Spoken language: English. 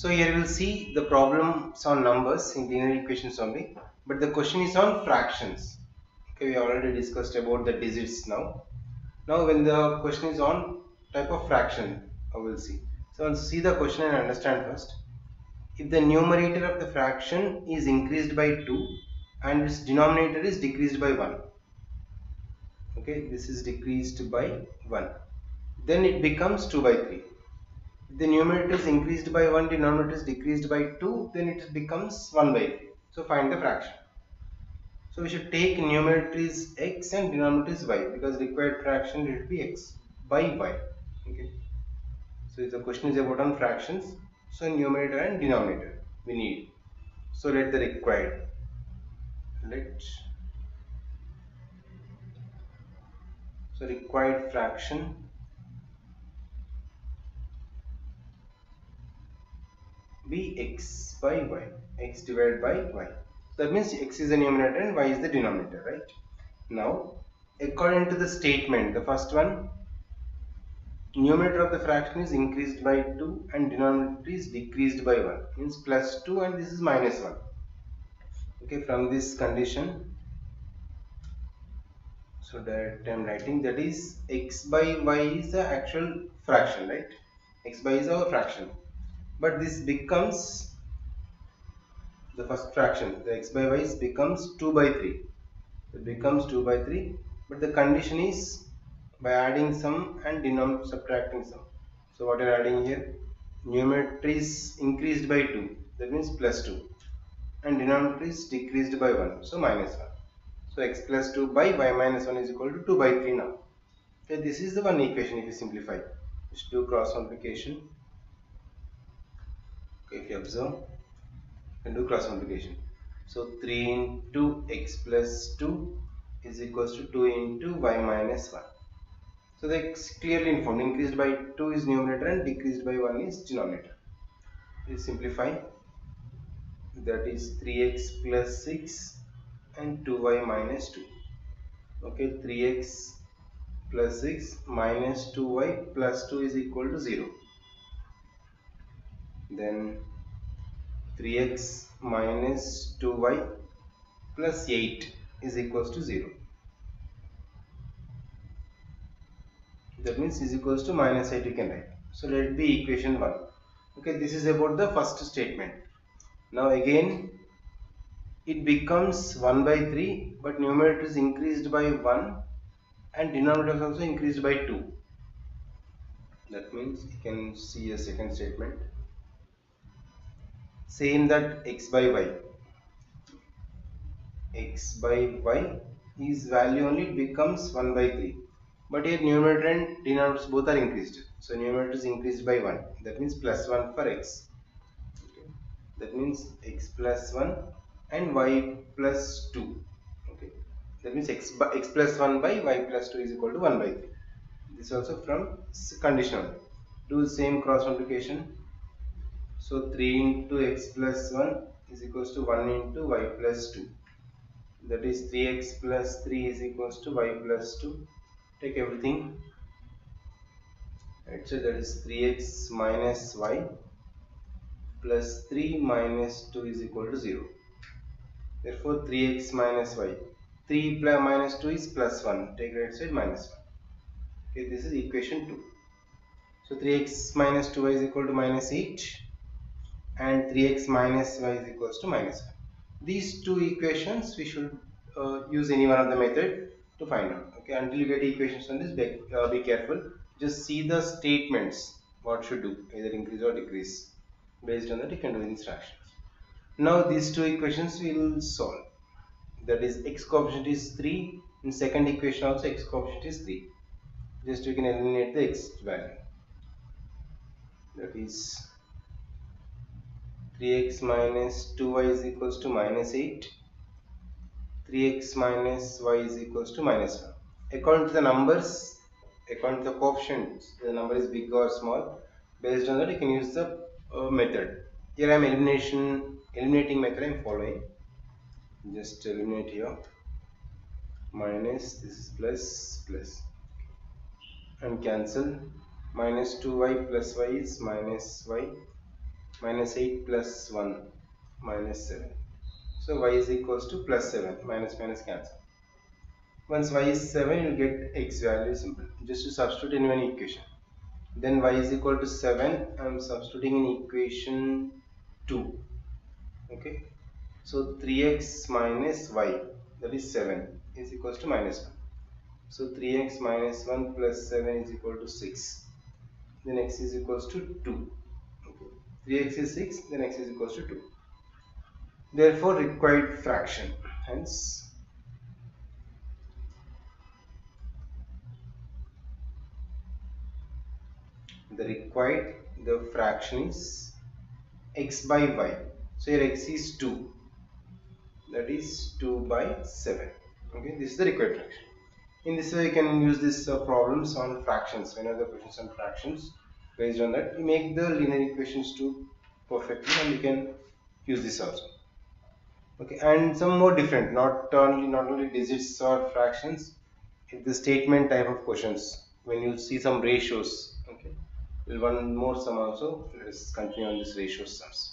So here we will see the problems on numbers in linear equations only, but the question is on fractions. Okay, we already discussed about the digits now. Now when the question is on type of fraction, I will see. So let's see the question and understand first. If the numerator of the fraction is increased by 2 and its denominator is decreased by 1. Okay, this is decreased by 1. Then it becomes 2 by 3. If the numerator is increased by 1, denominator is decreased by 2, then it becomes 1 by 3. So find the fraction. So we should take numerator is x and denominator is y, because required fraction should be x by y. Okay. So the question is about on fractions. So numerator and denominator we need. So let the required. So required fraction be x by y, x divided by y. That means x is the numerator and y is the denominator, right? Now, according to the statement, the first one, numerator of the fraction is increased by 2 and denominator is decreased by 1, means plus 2 and this is minus 1. Okay, from this condition, so that I am writing, that is x by y is the actual fraction, right? X by is our fraction, but this becomes the first fraction, the x by y becomes 2 by 3. It becomes 2 by 3, but the condition is by adding some and denominator subtracting some. So what are adding here? Numerator is increased by 2, that means plus 2, and denominator is decreased by 1, so minus 1. So x plus 2 by y minus 1 is equal to 2 by 3 now. Okay, this is the one equation if you simplify. Just do cross multiplication. Okay, if you observe, and do cross multiplication. So 3 into x plus 2 is equals to 2 into y minus 1. So that's clearly informed. Increased by 2 is numerator and decreased by 1 is denominator. Please simplify. That is 3x plus 6 and 2y minus 2. Okay, 3x plus 6 minus 2y plus 2 is equal to 0. Then 3x minus 2y plus 8 is equals to 0. That means is equals to minus 8 you can write. So let it be equation 1. Okay, this is about the first statement. Now again it becomes 1 by 3, but numerator is increased by 1 and denominator is also increased by 2. That means you can see a second statement. Same that x by y is value only becomes 1 by 3, but here numerator and denominator both are increased, so numerator is increased by 1, that means plus 1 for x. Okay. That means x plus 1 and y plus 2. Okay. That means x plus 1 by y plus 2 is equal to 1 by 3. This also from conditional. Do the same cross multiplication. So 3 into x plus 1 is equals to 1 into y plus 2. That is 3x plus 3 is equals to y plus 2. Take everything. Right, so that is 3x minus y plus 3 minus 2 is equal to 0. Therefore 3x minus y. 3 plus minus 2 is plus 1. Take right side minus 1. Okay, this is equation 2. So 3x minus 2y is equal to minus 8 and 3x minus y is equals to minus 1. These two equations we should use any one of the method to find out. Okay, until you get equations on this, be careful. Just see the statements what should do, either increase or decrease. Based on that you can do instructions. Now these two equations we will solve. That is x coefficient is 3. In second equation also x coefficient is 3. Just you can eliminate the x value. That is 3x minus 2y is equals to minus 8. 3x minus y is equals to minus 1. According to the numbers, according to the coefficients, the number is big or small. Based on that you can use the method. Here I am eliminating method I am following. Just eliminate here. Minus, this is plus and cancel. Minus 2y plus y is minus y. minus 8 plus 1 minus 7. So y is equals to plus 7, minus minus cancel. Once y is 7, you get x value simple. Just to substitute in one equation. Then y is equal to 7, I am substituting in equation 2. Okay. So 3x minus y, that is 7, is equals to minus 1. So 3x minus 1 plus 7 is equal to 6. Then x is equals to 2. Okay. 3x is 6, then x is equals to 2. Therefore required fraction. Hence the fraction is x by y. So here x is 2. That is 2 by 7. Okay, this is the required fraction. In this way, you can use these problems on fractions. Whenever the questions on fractions, based on that, you make the linear equations too perfectly, and you can use this also. Okay, and some more different, not only digits or fractions. It's the statement type of questions. When you see some ratios, okay, we'll one more sum also. Let us continue on this ratio sums.